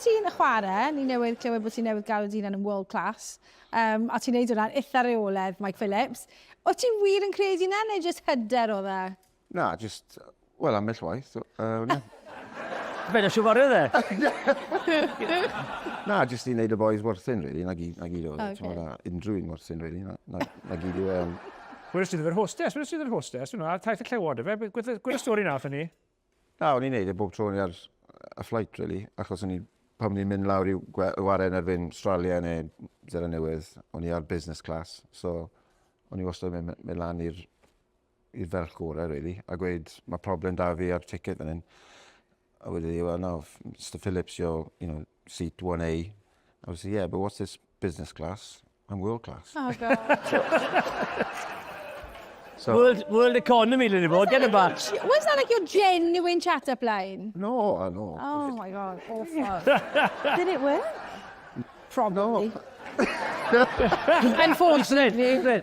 ti'n chwarae, ni newydd clywed bod ti'n newydd gael dyn yn world class, a ti'n neud hwnna'n eitha reoledd, Mike Phillips. O ti'n wir yn credu hynna, neu jyst hyder o dda? Na, just, wel, ambell waith. Fe'n o siwforio dde? Na, just i wneud y boys werthyn, really. Na gyd o, unrhyw un werthyn, really. Na gyd yw... Gwyd sydd yr hostess, gwyd sydd yr hostess, taith y clywod y fe, gwyd y stori na, ni? Na, o'n i'n neud e bob tro ni ar y flight, really, achos o'n i, pan ni'n mynd lawr i waren erbyn Australia neu Zera Newydd, o'n i ar business class, so o'n i wastad yn mynd lan i'r ferch gorau, really, a gweud, mae problem da fi ar ticket fan hyn. A wedi di, well, no, Mr Phillips, you're, seat 1A. I was like, yeah, but what's this business class? I'm world class. Oh, God. So, world economy, Lily Bod, get it back. Was that like your genuine chat-up line? No, no. Oh, my God, awful. Did it work? Probably. No. Unfortunately.